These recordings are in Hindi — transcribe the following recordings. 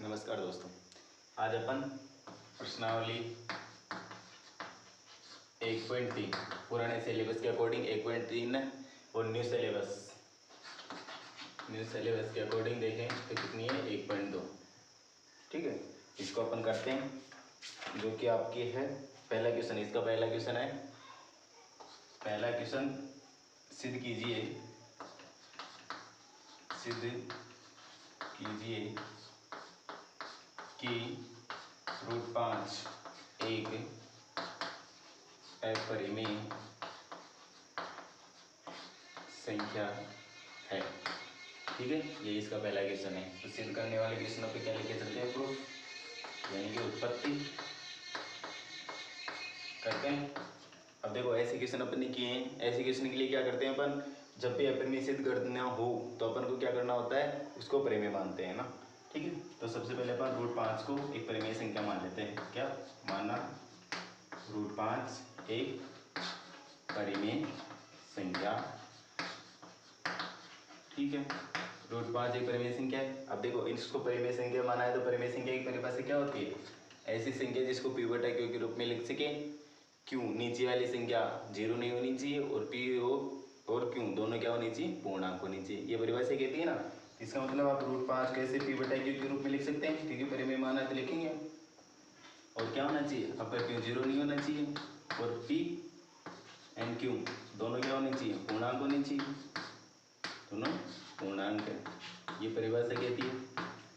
नमस्कार दोस्तों, आज अपन प्रश्नावली 1.3 पुराने सिलेबस के अकॉर्डिंग 1.3 और न्यू सिलेबस के अकॉर्डिंग देखें तो कितनी है 1.2। ठीक है, इसको अपन करते हैं, जो कि आपकी है पहला क्वेश्चन। इसका पहला क्वेश्चन है, पहला क्वेश्चन सिद्ध कीजिए कि √5 एक अपरिमेय संख्या है। ठीक है, ये इसका पहला क्वेश्चन है। तो सिद्ध करने वाले क्वेश्चनों पे क्या लेके चलते हैं, प्रूफ यानी कि उत्पत्ति करते हैं। अब देखो, ऐसे क्वेश्चन अपन ने किए हैं। ऐसे क्वेश्चन के लिए क्या करते हैं अपन, जब भी अपरिमेय सिद्ध करना हो तो अपन को क्या करना होता है, उसको परिमेय मानते हैं ना। ठीक है, तो सबसे पहले अपन √5 को एक परिमेय संख्या मान लेते हैं। क्या माना, √5 एक परिमेय संख्या। ठीक है, √5 एक परिमेय संख्या है। अब देखो, इसको परिमेय संख्या माना है तो परिमेय संख्या की परिभाषा क्या होती है, ऐसी संख्या जिसको p बटा q के रूप में लिख सके। q नीचे वाली संख्या 0 नहीं होनी चाहिए और p और q दोनों क्या होनी चाहिए, पूर्णांक होनी चाहिए। ये परिभाषा कहती है ना। इसका मतलब आप √5 कैसे p बटा q के रूप में लिख सकते हैं, क्योंकि परिमेय माना है तो लिखेंगे। और क्या होना चाहिए, आपका q 0 नहीं होना चाहिए और p एंड q दोनों क्या होनी चाहिए, पूर्णांक होनी चाहिए, दोनों पूर्णांक है। ये परिभाषा कहती है।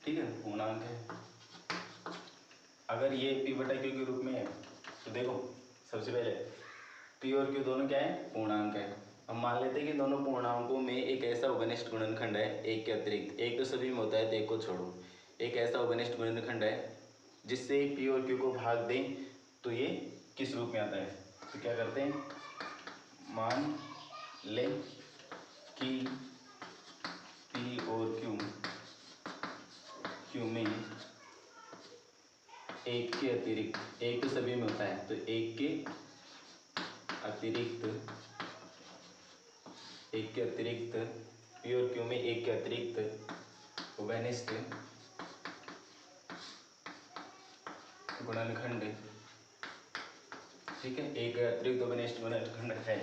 ठीक है, पूर्णांक है। अगर ये p बटा q के रूप में है तो देखो, सबसे पहले p और q दोनों क्या है, पूर्णांक है। हम मान लेते हैं कि दोनों पूर्णांकों में एक ऐसा उपनिष्ठ गुणनखंड है, एक के अतिरिक्त। एक तो सभी में होता है तो एक को छोड़ो। एक ऐसा उपनिष्ठ गुणनखंड है जिससे p और q को भाग दें तो ये किस रूप में आता है। तो क्या करते हैं, मान लें कि p और q में एक के अतिरिक्त, एक तो सभी में होता है तो एक के अतिरिक्त p और q में एक के अतिरिक्त उभयनिष्ठ गुणनखंड। ठीक है, एक अतिरिक्त उभयनिष्ठ गुणनखंड है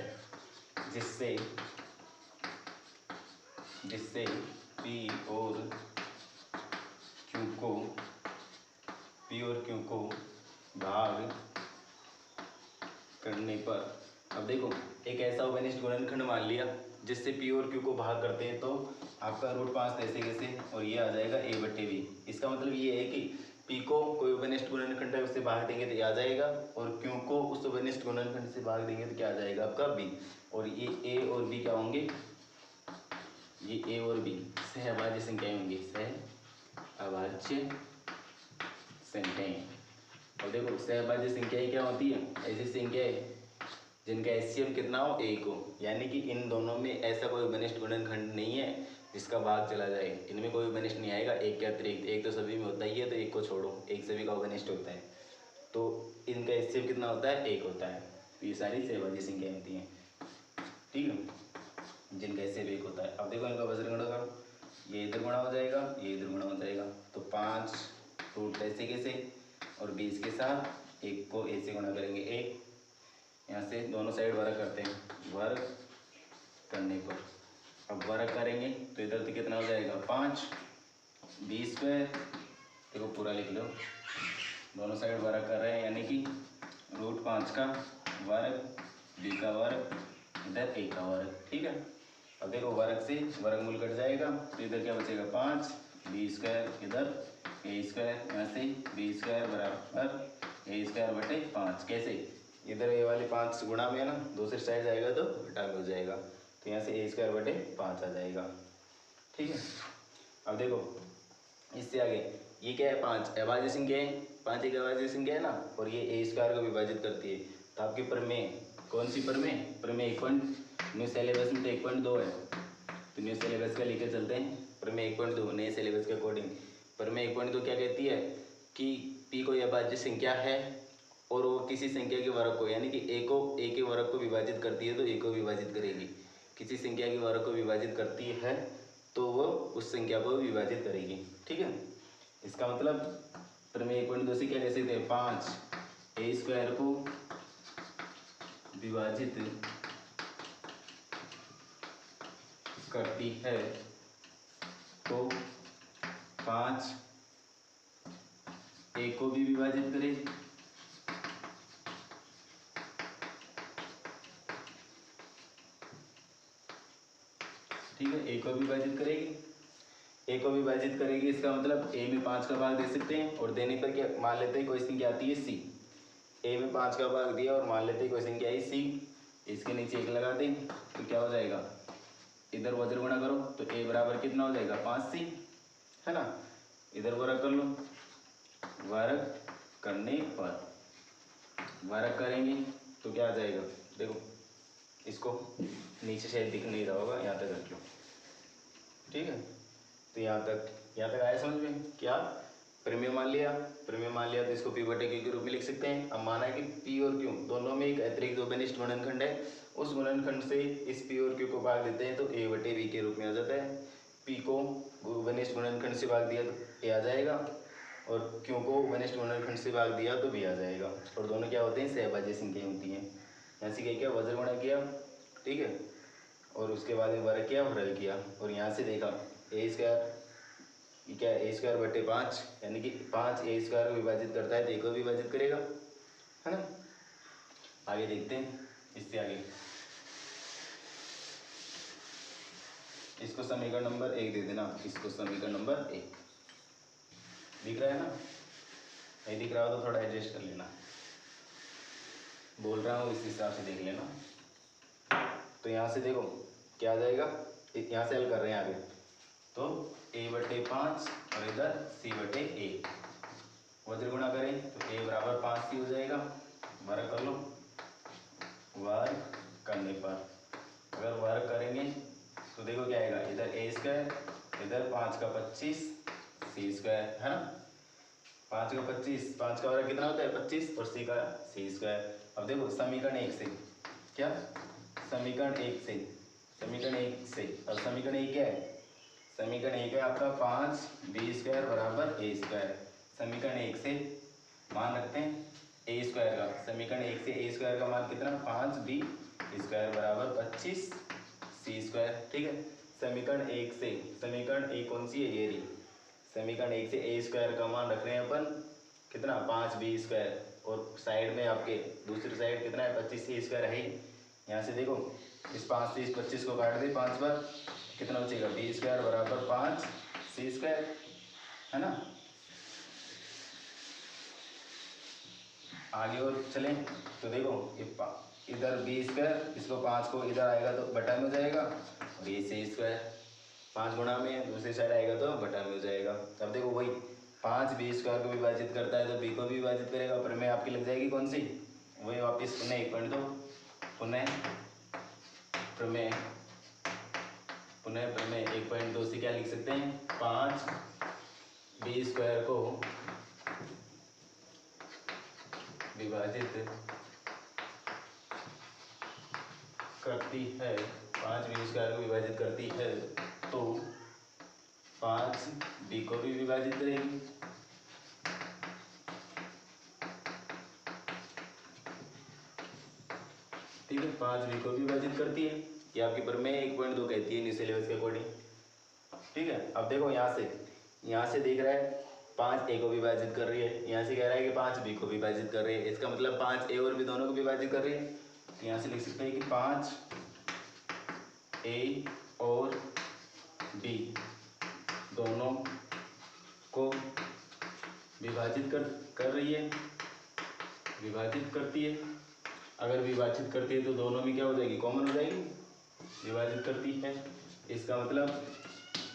जिससे p और q को भाग करने पर। अब देखो, एक ऐसा उभयनिष्ठ गुणनखंड मान लिया जिससे p और q को भाग करते हैं तो आपका √5 ऐसे कैसे, और ये आ जाएगा a बटे b। इसका मतलब ये है कि p को कोई उभयनिष्ठ गुणनखंड है उससे भाग देंगे तो ये आ जाएगा, और q को उस उभयनिष्ठ गुणनखंड से भाग देंगे तो क्या आ जाएगा, आपका b। और ये a और b क्या होंगे, ये a और b सहअभाज्य संख्याएं होंगी, सहअभाज्य संख्याएं। और देखो, सहअभाज्य संख्याएं क्या होती है, ऐसी संख्याएं जिनका एचसीएफ कितना हो, 1 हो। यानी कि इन दोनों में ऐसा कोई उभयनिष्ठ गुणनखंड नहीं है जिसका भाग चला जाए। इनमें कोई उभयनिष्ठ नहीं आएगा एक के अतिरिक्त। एक तो सभी में होता ही है तो एक को छोड़ो, एक सभी का उभयनिष्ठ होता है तो इनका एचसीएफ कितना होता है, 1 होता है। तो ये सारी सहअभाज्य संख्याएं होती हैं। ठीक है, जिनका एचसीएफ 1 होता है। अब देखो, इनका वज्र गुणा करो, ये इधर गुणा हो जाएगा, ये इधर गुणा हो जाएगा। तो 5 रूट ऐसे कैसे, और 20 के साथ 1 को ऐसे गुणा करेंगे 1। यहाँ से दोनों साइड वर्ग करते हैं, वर्ग करने पर अब वर्ग करेंगे तो इधर तो कितना हो जाएगा, 5 b²। देखो पूरा लिख लो, दोनों साइड वर्ग कर रहे हैं यानी कि √5 का वर्ग, b का वर्ग, इधर a का वर्ग। ठीक है, अब देखो वर्ग से वर्गमूल कट जाएगा तो इधर क्या बचेगा, 5 b², इधर a², यहाँ से b² बराबर a² बटे 5। कैसे, इधर ये वाली 5 गुणा में है ना, दूसरी साइड जाएगा तो घटा में हो जाएगा, तो यहाँ से a² बटे 5 आ जाएगा। ठीक है, अब देखो इससे आगे ये क्या है, 5 अभाज्य संख्या है, 5 एक अभाज्य संख्या है ना, और ये a² को विभाजित करती है। तो आपकी प्रमेय कौन सी, प्रमेय 1. न्यू सिलेबस में तो 1.2 है, तो न्यू सिलेबस का लेकर चलते हैं। प्रमेय 1.2 नए सिलेबस के अकॉर्डिंग प्रमेय 1.2 क्या कहती है कि p कोई अभाज्य संख्या है और वो किसी संख्या के वर्ग को, यानी कि a के वर्ग को विभाजित करती है तो a को विभाजित करेगी। किसी संख्या के वर्ग को विभाजित करती है तो वो उस संख्या को विभाजित करेगी। ठीक है, इसका मतलब प्रमेय 1.2 से क्या ले सकते हैं, 5a² को विभाजित करती है तो 5a को भी विभाजित करें, ठीक है, a को विभाजित करेगी, a को विभाजित करेगी। इसका मतलब a में 5 का भाग दे सकते हैं और देने पर क्या मान लेते हैं, कोई संख्या आती है c। a में 5 का भाग दिया और मान लेते हैं कोई संख्या आई c, इसके नीचे 1 लगा दें तो क्या हो जाएगा, इधर वज्र गुणा करो तो a बराबर कितना हो जाएगा, 5c, है ना। इधर वर्ग कर लो, वर्ग करने पर वर्ग करेंगे तो क्या आ जाएगा, देखो इसको नीचे शायद दिख नहीं रहा होगा, यहाँ तक रख लो, ठीक है। तो यहाँ तक आया समझ में। क्या प्रमेय मान लिया, प्रमेय मान लिया तो इसको p बटे q के रूप में लिख सकते हैं। अब माना कि p और q दोनों में एक अतिरिक्त दोबेनिष्ठ गुणनखंड है, उस गुणनखंड से इस p और q को भाग देते हैं तो a बटे v के रूप में आ जाता है। p को दोबेनिष्ठ गुणनखंड से भाग दिया तो a आ जाएगा और q को दोबेनिष्ठ गुणनखंड से भाग दिया तो b आ जाएगा। और दोनों क्या होते हैं, सहभाज्य संख्याएं होती हैं। यहाँ से क्या वज्र गुणा किया, ठीक है, और उसके बाद में वर्ग किया और हल किया, और यहाँ से देखा a² क्या a² बटे 5, यानी कि 5a² को विभाजित करता है तो a को विभाजित करेगा, है ना। आगे देखते हैं, इससे आगे इसको समीकरण नंबर 1 दे देना, इसको समीकरण नंबर 1 दिख रहा है ना, नहीं दिख रहा हो तो थोड़ा एडजस्ट कर लेना, बोल रहा हूँ इस हिसाब से देख लेना। तो यहाँ से देखो क्या आ जाएगा, यहाँ से हल कर रहे हैं आगे, तो a बटे 5 और इधर c बटे a, वज्र गुणा करें तो a बराबर 5c हो जाएगा, वर्ग कर लो, वर्ग करने पर अगर वर्ग करेंगे तो देखो क्या आएगा, इधर a², इधर 5 का 25 c², है ना। 5 का 25, 5 का वर्ग कितना होता है 25 और c का c²। अब देखो समीकरण 1 से, क्या समीकरण 1 से, समीकरण 1 से, अब समीकरण 1 क्या है, समीकरण 1 है आपका 5b² बराबर a²। समीकरण 1 से मान रखते हैं a² का, समीकरण 1 से a² का मान कितना, 5b² बराबर 25c², ठीक है। समीकरण 1 से, समीकरण 1 कौन सी है, ये रही। समीकरण 1 से a² का मान रख रहे हैं अपन कितना, 5b², और साइड में आपके दूसरी साइड कितना है, 25c² है ही। यहाँ से देखो इस 5 से इस 25 को काट दे 5 बार, कितना बचेगा, b² बराबर 5c², है ना। आगे और चलें तो देखो इधर b², इसको 5 को इधर आएगा तो बटा में हो जाएगा, और ये c², 5 गुणा में दूसरी साइड आएगा तो बटा में हो जाएगा। अब देखो वही 5b² को विभाजित करता है तो b को भी विभाजित करेगा, पर में आपकी लग जाएगी कौन सी, वही वापिस पुनः 1.2, पुनः प्रमेय, पुनः प्रमेय 1.2 से क्या लिख सकते हैं, 5b² को विभाजित करती है, 5b² को विभाजित करती है तो 5b को भी विभाजित करेगी, ठीक है, 5b को भी विभाजित करती है। ये आपकी प्रमेय 1.2 कहती है न्यू सिलेबस के अकॉर्डिंग, ठीक है। अब देखो यहाँ से देख रहा है 5a को विभाजित कर रही है, यहाँ से कह रहा है कि 5b को विभाजित कर रही है, इसका मतलब 5a और b दोनों को विभाजित कर रही है। तो यहाँ से लिख सकते हैं कि 5a और b दोनों को विभाजित कर रही है, विभाजित करती है। अगर विभाजित करती है तो दोनों में क्या हो जाएगी, कॉमन हो जाएगी, विभाजित करती है। इसका मतलब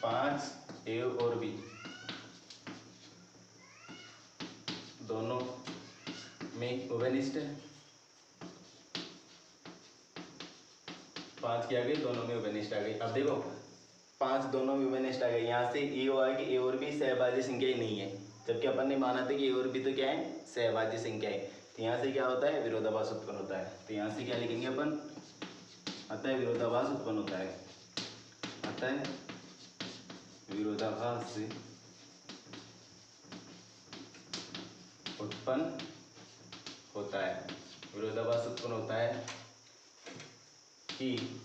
5a और b दोनों में ओवेनिस्ट है, 5 क्या आ गई, दोनों में ओवेनिस्ट आ गई। अब देखो 5 दोनों में ओवेनिस्ट आ गई, यहाँ से ये हुआ कि a और b सहभाज्य संख्याएं नहीं है, जबकि अपन ने माना था कि a और b तो क्या है, सहभाज्य संख्याएं। तो यहाँ से क्या होता है, विरोधाभास उत्पन्न होता है। तो यहाँ से क्या लिखेंगे अपन, अतः विरोधाभास उत्पन्न होता है, अतः विरोधाभास उत्पन्न होता है, विरोधाभास उत्पन्न होता है कि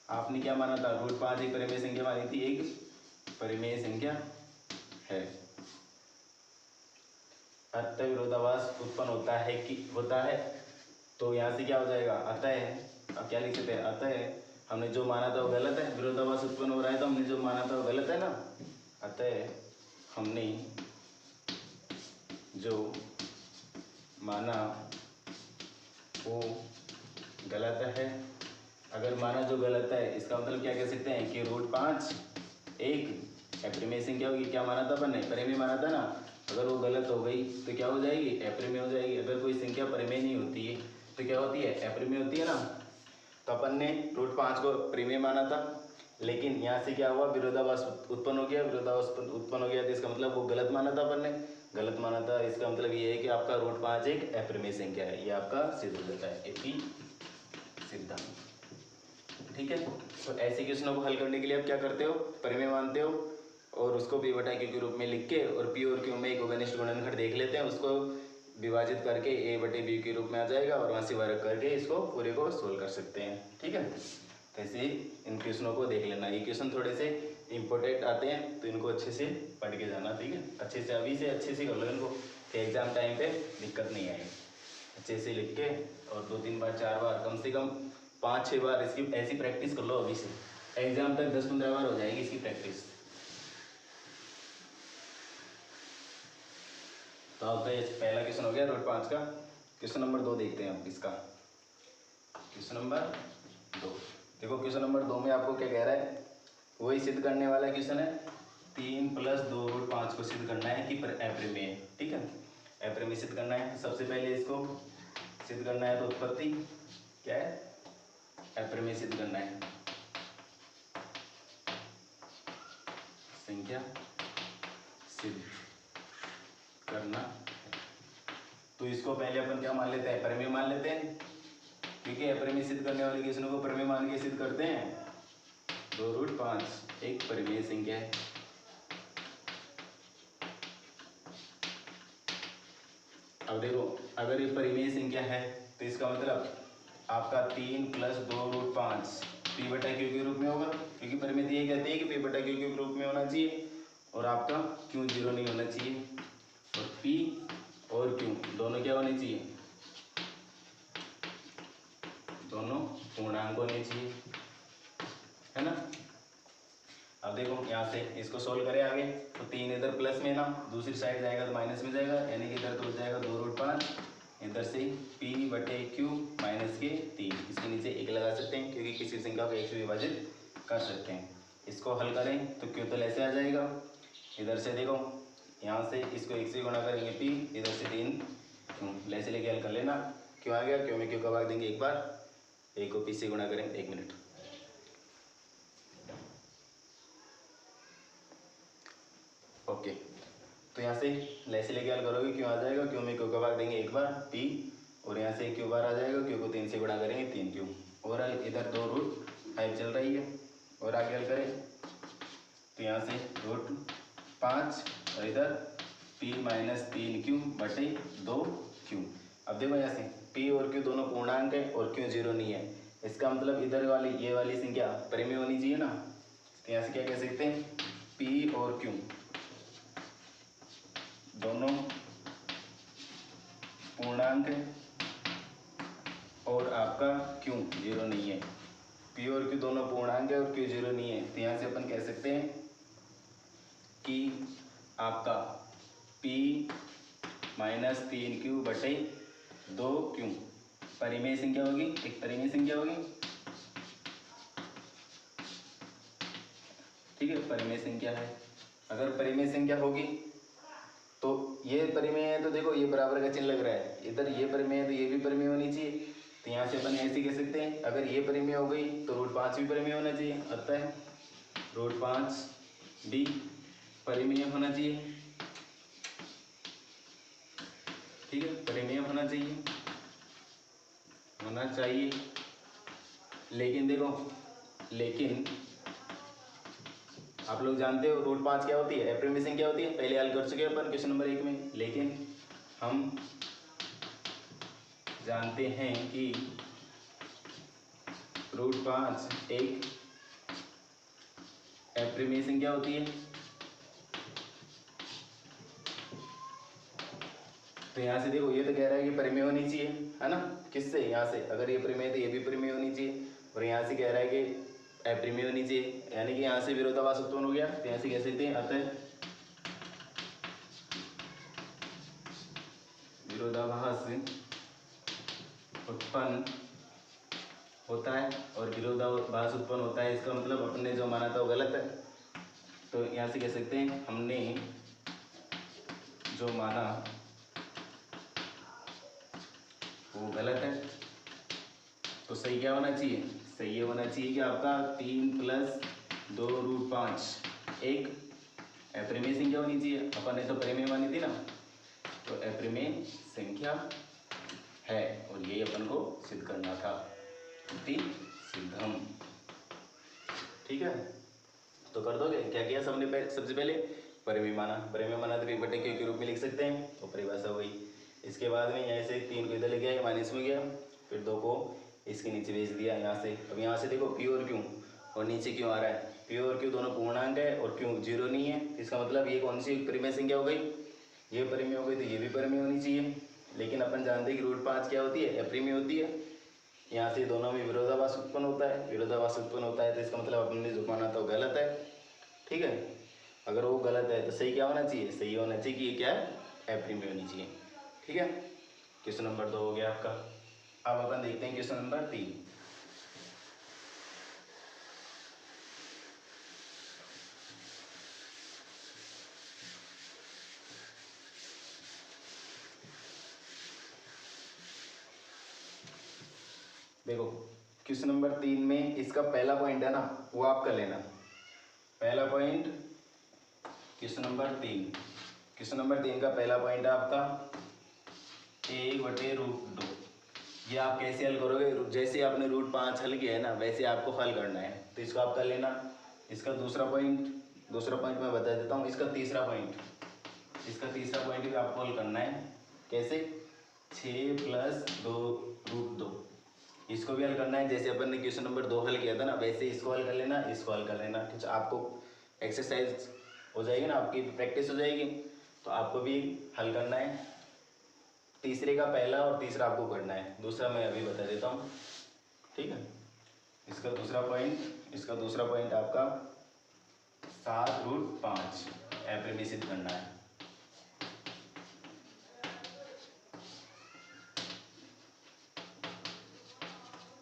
आपने क्या माना था, √5 एक परिमेय संख्या मानी थी, एक परिमेय संख्या है। अतः विरोधाभास उत्पन्न होता है कि होता है, तो यहाँ से क्या हो जाएगा, अतः, अब क्या लिख सकते हैं, अतः हमने जो माना था वो गलत है, विरोधाभास उत्पन्न हो रहा है तो हमने जो माना था वो गलत है ना, अतः हमने जो माना वो गलत है। अगर माना जो गलत है इसका मतलब क्या कह सकते हैं कि √5 एक अपरिमेय संख्या होगी, क्या माना था अपन ने, परिमेय माना था ना, अगर वो गलत हो गई तो क्या हो जाएगी, अपरिमेय हो जाएगी। अगर कोई संख्या परिमेय नहीं होती है तो क्या होती है, अपरिमेय होती है ना। तो अपन ने √5 को परिमेय माना था, लेकिन यहाँ से क्या हुआ, विरोधाभास उत्पन्न हो गया, विरोधाभास उत्पन्न हो गया तो इसका मतलब वो गलत माना था अपन ने, गलत माना था, इसका मतलब ये है कि आपका √5 एक अपरिमेय संख्या है, ये आपका सिद्ध हो जाता है, एपी सिद्धांत। ठीक है, तो ऐसे क्वेश्चनों को हल करने के लिए आप क्या करते हो, परिमेय मानते हो और उसको p बटा q के रूप में लिख के और p और q में एक उपनिष्ठ गुणनखंड देख लेते हैं, उसको विभाजित करके a बटे b के रूप में आ जाएगा और वहाँ से वर्ग करके इसको पूरे को सोल्व कर सकते हैं। ठीक है, तो ऐसे इन क्वेश्चनों को देख लेना, ये क्वेश्चन थोड़े से इंपॉर्टेंट आते हैं तो इनको अच्छे से पढ़ के जाना। ठीक है, अच्छे से अभी से अच्छे से कर लो इनको, तो एग्जाम टाइम पे दिक्कत नहीं आएगी। अच्छे से लिख के और 2-3 बार 4 बार कम से कम 5-6 बार इसकी ऐसी प्रैक्टिस कर लो, अभी से एग्जाम तक 10-15 बार हो जाएगी इसकी प्रैक्टिस। तो अब तो पहला क्वेश्चन हो गया √5 का। क्वेश्चन नंबर 2 देखते हैं आप इसका। क्वेश्चन नंबर 2 देखो, क्वेश्चन नंबर 2 में आपको क्या कह रहा है, वही सिद्ध करने वाला क्वेश्चन है, 3 + 2 √5 को सिद्ध करना है कि अपरिमेय है। ठीक है, अपरिमेय सिद्ध करना है। सबसे पहले इसको सिद्ध करना है तो उत्पत्ति क्या है, अपरिमेय सिद्ध करना है, संख्या सिद्ध करना। तो इसको पहले अपन क्या मान लेते हैं, परिमेय मान लेते हैं, क्योंकि अपरिमेय सिद्ध करने वाले क्वेश्चनों को परिमेय मान के सिद्ध करते हैं। 2√5 एक परिमेय संख्या है। अब देखो, अगर ये परिमेय संख्या है तो इसका मतलब आपका 3 + 2√5 p बटा q के रूप में होगा, क्योंकि परिमेय ये कहते हैं कि p बटा q के रूप में होना चाहिए और आपका q 0 नहीं होना चाहिए, और p और q दोनों क्या होने चाहिए, दोनों पूर्णांक होने चाहिए, है ना। अब देखो यहाँ से इसको सोल्व करें आगे, तो 3 इधर प्लस में ना, दूसरी साइड जाएगा तो माइनस में जाएगा, यानी कि इधर तो हो जाएगा 2√5, इधर से p बटे q माइनस के 3, इसके नीचे 1 लगा सकते हैं क्योंकि किसी संख्या को 1 से विभाजित कर सकते हैं। इसको हल करें तो q तो ऐसे आ जाएगा, इधर से देखो यहाँ से इसको 1 से गुणा करेंगे p, इधर से 3 q, ऐसे लेके हल कर लेना। क्यों आ गया, क्यों में क्यों का भाग देंगे एक बार, a को p से गुणा करेंगे, 1 मिनट। ओके, तो यहाँ से ऐसे लेके हल करोगे, क्यों आ जाएगा, क्यों में क्यों का भाग देंगे एक बार p, और यहाँ से क्यू बार आ जाएगा, क्यू को 3 से गुणा करेंगे 3q, और इधर 2√5 चल रही है, और आगे हल करें तो यहाँ से √5 और इधर p - 3q बटे 2q। अब देखो यहाँ से p और q दोनों पूर्णांक है और q 0 नहीं है, इसका मतलब इधर वाली ये वाली संख्या परिमेय होनी चाहिए ना। तो यहाँ से क्या कह सकते हैं, p और q दोनों पूर्णांक है और आपका q 0 नहीं है, p और q दोनों पूर्णांक है और q 0 नहीं है। तो यहाँ से अपन कह सकते हैं कि आपका p - 3q बटे 2q परिमेय संख्या होगी, एक परिमेय संख्या होगी। ठीक है, परिमेय संख्या है। अगर परिमेय संख्या होगी तो ये परिमेय है, तो देखो ये बराबर का चिन्ह लग रहा है, इधर ये परिमेय है तो ये भी परिमेय होनी चाहिए। तो यहाँ से अपन ऐसे कह सकते हैं, अगर ये परिमेय हो गई तो √5 भी परिमेय होना चाहिए, अतः √5 भी परिमेय होना चाहिए। ठीक है, परिमेय होना चाहिए। लेकिन देखो, लेकिन आप लोग जानते हो √5 क्या होती है, अपरिमेय संख्या होती है, पहले हल कर चुके हैं अपन क्वेश्चन नंबर 1 में। लेकिन हम जानते हैं कि √5 एक अपरिमेय संख्या होती है। तो यहाँ से देखो ये तो कह रहा है कि परिमेय होनी चाहिए, है ना। किससे? यहाँ से अगर ये परिमेय तो ये भी परिमेय होनी चाहिए, और यहाँ से कह रहा है कि अपरिमेय होनी चाहिए, यानी कि यहाँ से विरोधाभास उत्पन्न हो गया। तो यहाँ से कह सकते हैं अतः विरोधाभास उत्पन्न होता है, और विरोधाभास उत्पन्न होता है इसका मतलब अपन ने जो माना था वो गलत है। तो यहाँ से कह सकते हैं हमने जो माना वो गलत है। तो सही क्या होना चाहिए? सही ये होना चाहिए कि आपका 3 + 2√5 एक अपरिमेय संख्या होनी चाहिए। अपन ने तो परिमेय मानी थी ना, तो अपरिमेय संख्या है, और यही अपन को सिद्ध करना था। सिद्धम। ठीक है, तो कर दोगे? क्या किया सबने? सबसे पहले परिमेय माना। परिमेय माना तो p/q के रूप में लिख सकते हैं, तो परिभाषा हुई। इसके बाद में यहाँ से 3 को इधर ले गया, माइनस में गया, फिर 2 को इसके नीचे भेज दिया यहाँ से। अब यहाँ से देखो p और q, और नीचे क्यों आ रहा है? p और q दोनों पूर्णांक है, और q 0 नहीं है। इसका मतलब ये कौन सी परिमेय संख्या हो गई? ये परिमेय हो गई, तो ये भी परिमेय होनी चाहिए। लेकिन अपन जानते हैं कि √5 क्या होती है? अपरिमेय होती है। यहाँ से दोनों में विरोधाभास उत्पन्न होता है। विरोधाभास उत्पन्न होता है तो इसका मतलब अपन ने जो माना था वो गलत है। ठीक है, अगर वो गलत है तो सही क्या होना चाहिए? सही होना चाहिए कि ये क्या है? अपरिमेय होनी चाहिए। ठीक है, क्वेश्चन नंबर 2 हो गया आपका। अब अपन देखते हैं क्वेश्चन नंबर 3। देखो क्वेश्चन नंबर 3 में इसका पहला पॉइंट है ना, वो आप कर लेना। पहला point question number 3, question number 3 का पहला पॉइंट है आपका 1/√2। ये आप कैसे हल करोगे? जैसे आपने √5 हल किया है ना, वैसे आपको हल करना है। तो इसको आप कर लेना। इसका दूसरा पॉइंट मैं बता देता हूँ। इसका तीसरा पॉइंट भी आपको हल करना है। कैसे? 6 + 2√2, इसको भी हल करना है। जैसे अपन ने क्वेश्चन नंबर 2 हल किया था ना, वैसे इसको हल कर लेना, इसको हल कर लेना। ठीक है, आपको एक्सरसाइज हो जाएगी ना, आपकी प्रैक्टिस हो जाएगी। तो आपको भी हल करना है। तीसरे का पहला और तीसरा आपको करना है, दूसरा मैं अभी बता देता हूँ। ठीक है, इसका दूसरा पॉइंट आपका 7√5 अपरिमेय सिद्ध करना है।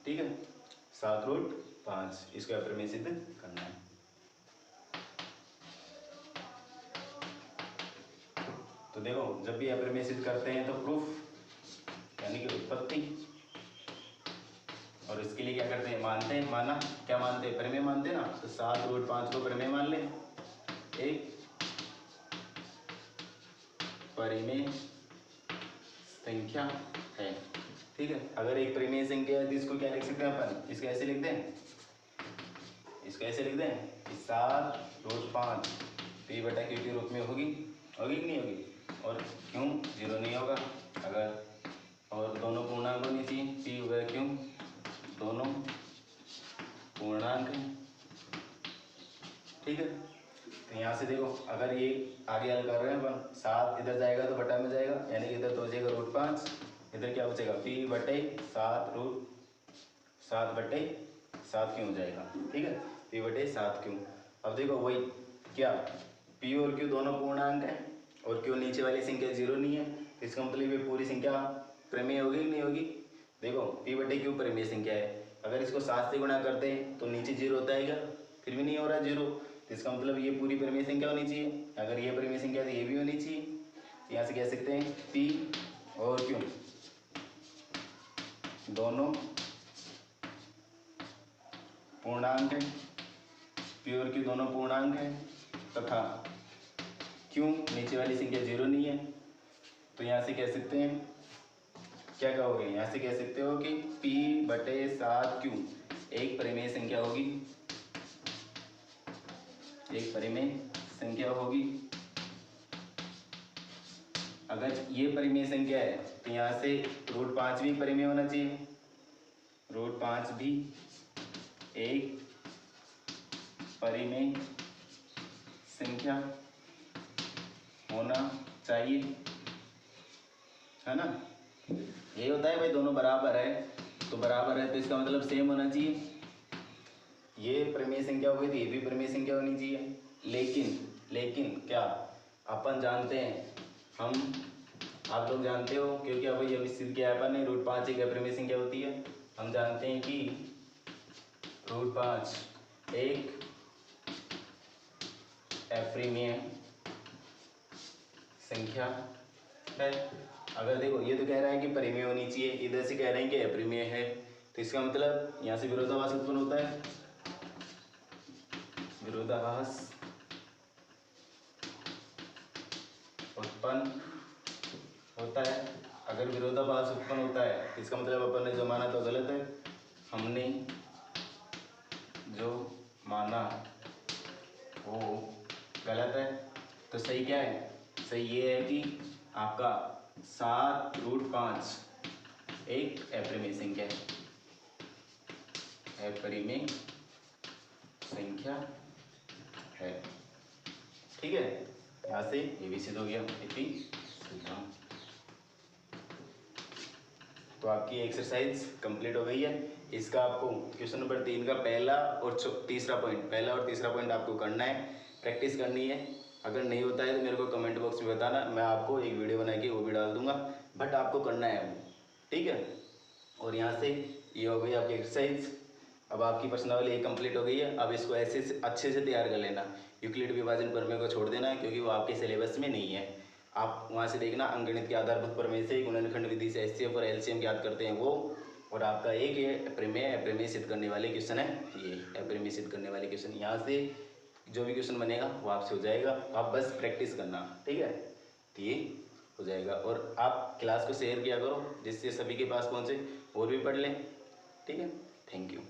ठीक है, 7√5 इसको अपरिमेय सिद्ध करना है। तो देखो, जब भी अपरिमेय सिद्ध करते हैं तो प्रूफ यानी कि उत्पत्ति, और इसके लिए क्या करते हैं? मानते हैं। क्या मानते हैं? परिमेय मानते हैं ना। तो 7√5 को परिमेय मान लें, एक परिमेय संख्या है। ठीक है, अगर एक परिमेय संख्या है तो इसको क्या लिख सकते हैं अपन? इसको ऐसे लिख दें, कि 7√5 p/q के रूप में होगी कि नहीं होगी? और क्यों 0 नहीं होगा? अगर और दोनों पूर्णांक होनी चाहिए, p व q दोनों पूर्णांक हैं। ठीक है, तो यहाँ से देखो, अगर ये आगे हल कर रहे हैं अपन, 7 इधर जाएगा तो बटा में जाएगा, यानी कि इधर तो हो जाएगा √5, इधर क्या हो जाएगा? p/7 क्यों हो जाएगा। ठीक है, p/7 क्यों। अब देखो वही क्या, p और q दोनों पूर्णांक हैं, और q नीचे वाली संख्या 0 नहीं है। इसका मतलब ये पूरी संख्या परिमेय होगी कि नहीं होगी? देखो p/q परिमेय संख्या है। अगर इसको 7 से गुणा करते हैं तो नीचे 0 होता है क्या? फिर भी नहीं हो रहा 0। तो इसका मतलब ये पूरी परिमेय संख्या होनी चाहिए। अगर ये परिमेय संख्या है तो ये भी होनी चाहिए। तो यहाँ से कह सकते हैं p और q दोनों पूर्णांक हैं, p और q दोनों पूर्णांक हैं, तथा q नीचे वाली संख्या 0 नहीं है। तो यहाँ से कह सकते हैं, क्या कहोगे? यहाँ से कह सकते हो कि p/7q एक परिमेय संख्या होगी, अगर ये परिमेय संख्या है तो यहाँ से √5 भी परिमेय होना चाहिए, √5 भी एक परिमेय संख्या होना चाहिए, है ना। ये होता है भाई दोनों बराबर है, तो बराबर है तो इसका मतलब सेम होना चाहिए। ये परिमेय संख्या हो गई तो ये भी परिमेय संख्या होनी चाहिए। लेकिन क्या अपन जानते हैं, हम आप लोग जानते हो, क्योंकि अब ये सिद्ध किया अपन ने √5 एक अपरिमेय संख्या होती है। हम जानते हैं कि √5 एक अपरिमेय संख्या है। अगर देखो ये तो कह रहा है कि परिमेय होनी चाहिए, इधर से कह रहे हैं कि अपरिमेय है, तो इसका मतलब यहाँ से विरोधाभास उत्पन्न होता है, विरोधाभास उत्पन्न होता है। अगर विरोधाभास उत्पन्न होता है तो इसका मतलब अपन ने जो माना तो गलत है, हमने जो माना वो गलत है। तो सही क्या है? सही ये है कि आपका 7√5 एक अपरिमेय संख्या है, अपरिमेय संख्या है। ठीक है, यहाँ से ये भी सिद्ध हो गया इतनी सिद्धांत। तो आपकी एक्सरसाइज कंप्लीट हो गई है। इसका आपको क्वेश्चन नंबर 3 का पहला और तीसरा पॉइंट आपको करना है, प्रैक्टिस करनी है। अगर नहीं होता है तो मेरे को कमेंट बॉक्स में बताना, मैं आपको एक वीडियो बना के वो भी डाल दूंगा, बट आपको करना है वो, ठीक है। और यहाँ से ये हो गई आपकी एक्सरसाइज। अब आपकी प्रश्नावली एक कंप्लीट हो गई है। अब इसको ऐसे से अच्छे से तैयार कर लेना। यूक्लिड विभाजन प्रमेय को छोड़ देना है क्योंकि वो आपके सिलेबस में नहीं है। आप वहाँ से देखना अंकगणित के आधारभूत प्रमेय से गुणनखंड विधि से एचसीएफ और एलसीएम ज्ञात करते हैं वो। और आपका एक ये अपरिमेय सिद्ध करने वाले क्वेश्चन है, ये अपरिमेय सिद्ध करने वाले क्वेश्चन। यहाँ से जो भी क्वेश्चन बनेगा वो आपसे हो जाएगा, आप बस प्रैक्टिस करना, ठीक है। तो ये हो जाएगा। और आप क्लास को शेयर किया करो जिससे सभी के पास पहुँचे और भी पढ़ लें, ठीक है। Thank you.